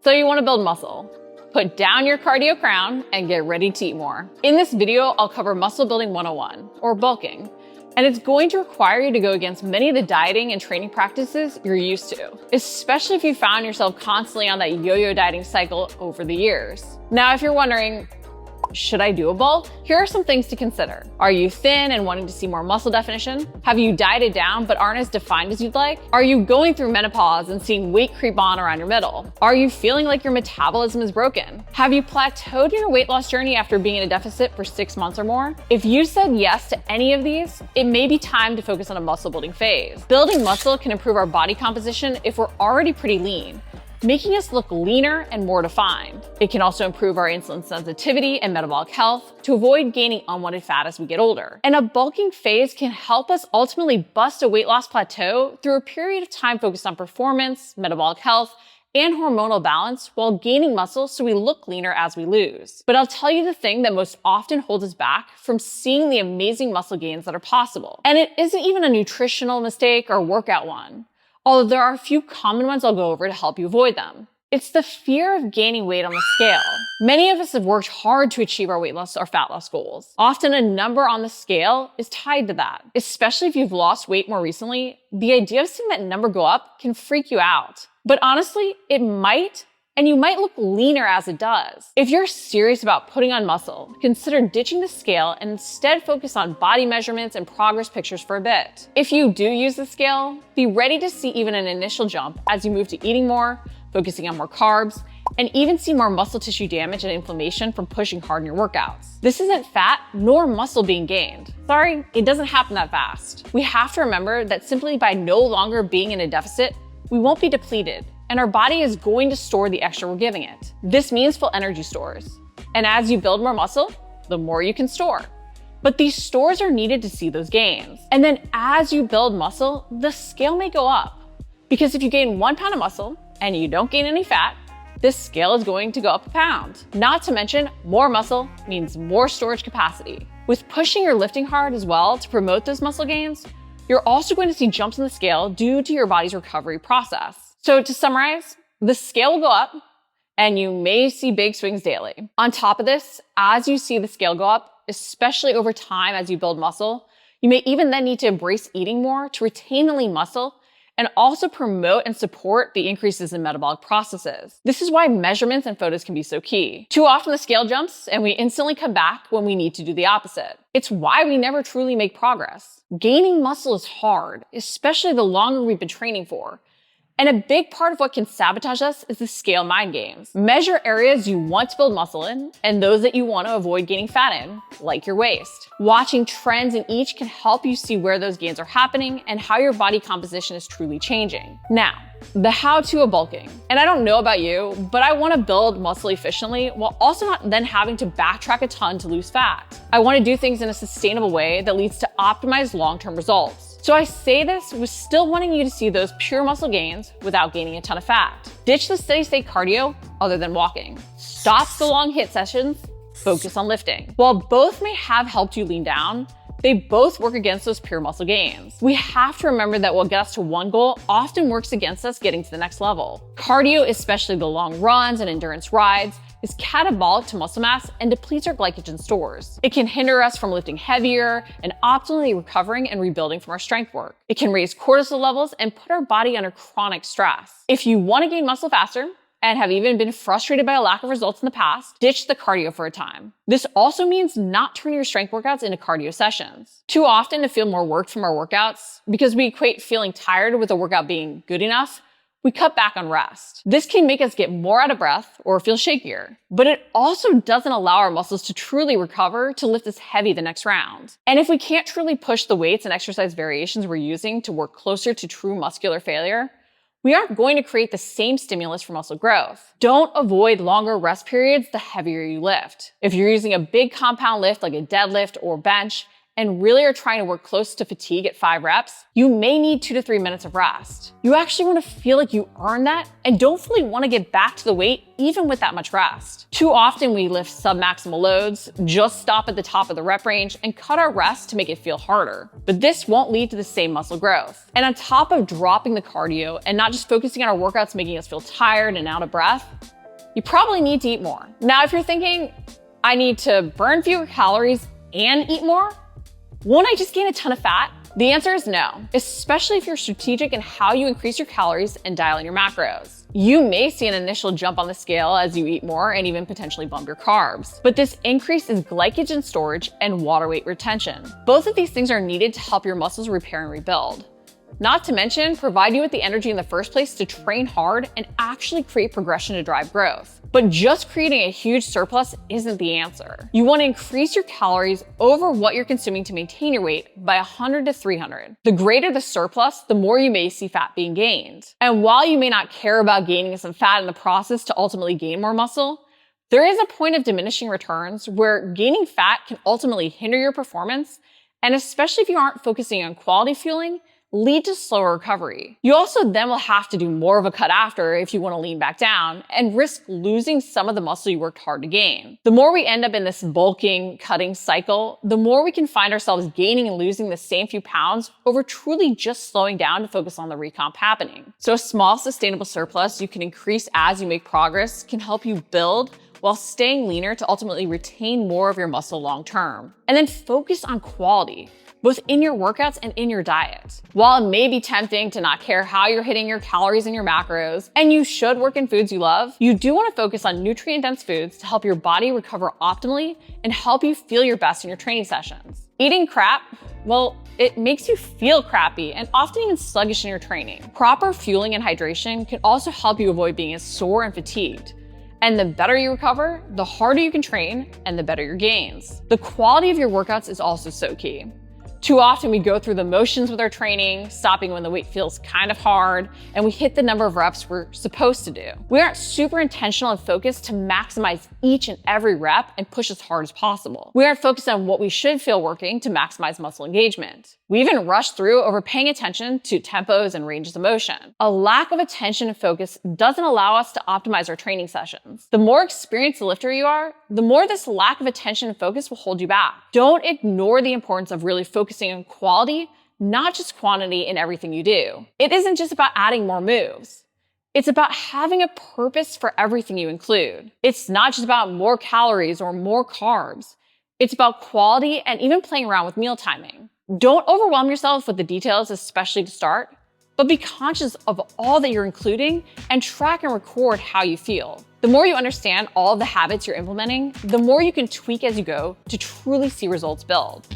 So you want to build muscle. Put down your cardio crown and get ready to eat more. In this video, I'll cover muscle building 101, or bulking. And it's going to require you to go against many of the dieting and training practices you're used to, especially if you found yourself constantly on that yo-yo dieting cycle over the years. Now, if you're wondering, should I do a bulk? Here are some things to consider. Are you thin and wanting to see more muscle definition? Have you dieted down but aren't as defined as you'd like? Are you going through menopause and seeing weight creep on around your middle? Are you feeling like your metabolism is broken? Have you plateaued in your weight loss journey after being in a deficit for 6 months or more? If you said yes to any of these, it may be time to focus on a muscle building phase. Building muscle can improve our body composition if we're already pretty lean, making us look leaner and more defined. It can also improve our insulin sensitivity and metabolic health to avoid gaining unwanted fat as we get older. And a bulking phase can help us ultimately bust a weight loss plateau through a period of time focused on performance, metabolic health, and hormonal balance while gaining muscle so we look leaner as we lose. But I'll tell you the thing that most often holds us back from seeing the amazing muscle gains that are possible. And it isn't even a nutritional mistake or workout one, although there are a few common ones I'll go over to help you avoid them. It's the fear of gaining weight on the scale. Many of us have worked hard to achieve our weight loss or fat loss goals. Often a number on the scale is tied to that. Especially if you've lost weight more recently, the idea of seeing that number go up can freak you out. But honestly, it might, and you might look leaner as it does. If you're serious about putting on muscle, consider ditching the scale and instead focus on body measurements and progress pictures for a bit. If you do use the scale, be ready to see even an initial jump as you move to eating more, focusing on more carbs, and even see more muscle tissue damage and inflammation from pushing hard in your workouts. This isn't fat nor muscle being gained. Sorry, it doesn't happen that fast. We have to remember that simply by no longer being in a deficit, we won't be depleted, and our body is going to store the extra we're giving it. This means full energy stores. And as you build more muscle, the more you can store. But these stores are needed to see those gains. And then as you build muscle, the scale may go up. Because if you gain 1 pound of muscle and you don't gain any fat, this scale is going to go up a pound. Not to mention, more muscle means more storage capacity. With pushing your lifting hard as well to promote those muscle gains, you're also going to see jumps in the scale due to your body's recovery process. So to summarize, the scale will go up and you may see big swings daily. On top of this, as you see the scale go up, especially over time as you build muscle, you may even then need to embrace eating more to retain the lean muscle and also promote and support the increases in metabolic processes. This is why measurements and photos can be so key. Too often the scale jumps and we instantly come back when we need to do the opposite. It's why we never truly make progress. Gaining muscle is hard, especially the longer we've been training for. And a big part of what can sabotage us is the scale mind games. Measure areas you want to build muscle in and those that you want to avoid gaining fat in, like your waist. Watching trends in each can help you see where those gains are happening and how your body composition is truly changing. Now, the how-to of bulking. And I don't know about you, but I want to build muscle efficiently while also not then having to backtrack a ton to lose fat. I want to do things in a sustainable way that leads to optimized long-term results. So I say this with still wanting you to see those pure muscle gains without gaining a ton of fat. Ditch the steady-state cardio other than walking. Stop the long HIIT sessions, focus on lifting. While both may have helped you lean down, they both work against those pure muscle gains. We have to remember that what gets us to one goal often works against us getting to the next level. Cardio, especially the long runs and endurance rides, is catabolic to muscle mass and depletes our glycogen stores. It can hinder us from lifting heavier and optimally recovering and rebuilding from our strength work. It can raise cortisol levels and put our body under chronic stress. If you want to gain muscle faster and have even been frustrated by a lack of results in the past, ditch the cardio for a time. This also means not turning your strength workouts into cardio sessions. Too often to feel more work from our workouts, because we equate feeling tired with a workout being good enough, we cut back on rest. This can make us get more out of breath or feel shakier, but it also doesn't allow our muscles to truly recover to lift as heavy the next round. And if we can't truly push the weights and exercise variations we're using to work closer to true muscular failure, we aren't going to create the same stimulus for muscle growth. Don't avoid longer rest periods the heavier you lift. If you're using a big compound lift like a deadlift or bench, and really are trying to work close to fatigue at 5 reps, you may need 2 to 3 minutes of rest. You actually want to feel like you earned that and don't fully want to get back to the weight even with that much rest. Too often we lift submaximal loads, just stop at the top of the rep range and cut our rest to make it feel harder. But this won't lead to the same muscle growth. And on top of dropping the cardio and not just focusing on our workouts making us feel tired and out of breath, you probably need to eat more. Now, if you're thinking, I need to burn fewer calories and eat more, won't I just gain a ton of fat? The answer is no, especially if you're strategic in how you increase your calories and dial in your macros. You may see an initial jump on the scale as you eat more and even potentially bump your carbs. But this increase is glycogen storage and water weight retention. Both of these things are needed to help your muscles repair and rebuild. Not to mention, provide you with the energy in the first place to train hard and actually create progression to drive growth. But just creating a huge surplus isn't the answer. You want to increase your calories over what you're consuming to maintain your weight by 100 to 300. The greater the surplus, the more you may see fat being gained. And while you may not care about gaining some fat in the process to ultimately gain more muscle, there is a point of diminishing returns where gaining fat can ultimately hinder your performance, and especially if you aren't focusing on quality fueling, lead to slower recovery. You also then will have to do more of a cut after if you want to lean back down and risk losing some of the muscle you worked hard to gain. The more we end up in this bulking, cutting cycle, the more we can find ourselves gaining and losing the same few pounds over truly just slowing down to focus on the recomp happening. So a small sustainable surplus you can increase as you make progress can help you build while staying leaner to ultimately retain more of your muscle long term. And then focus on quality, both in your workouts and in your diet. While it may be tempting to not care how you're hitting your calories and your macros, and you should work in foods you love, you do want to focus on nutrient-dense foods to help your body recover optimally and help you feel your best in your training sessions. Eating crap, well, it makes you feel crappy and often even sluggish in your training. Proper fueling and hydration can also help you avoid being as sore and fatigued. And the better you recover, the harder you can train and the better your gains. The quality of your workouts is also so key. Too often we go through the motions with our training, stopping when the weight feels kind of hard, and we hit the number of reps we're supposed to do. We aren't super intentional and focused to maximize each and every rep and push as hard as possible. We aren't focused on what we should feel working to maximize muscle engagement. We even rush through over paying attention to tempos and ranges of motion. A lack of attention and focus doesn't allow us to optimize our training sessions. The more experienced the lifter you are, the more this lack of attention and focus will hold you back. Don't ignore the importance of really focusing on quality, not just quantity in everything you do. It isn't just about adding more moves. It's about having a purpose for everything you include. It's not just about more calories or more carbs. It's about quality and even playing around with meal timing. Don't overwhelm yourself with the details, especially to start, but be conscious of all that you're including and track and record how you feel. The more you understand all of the habits you're implementing, the more you can tweak as you go to truly see results build.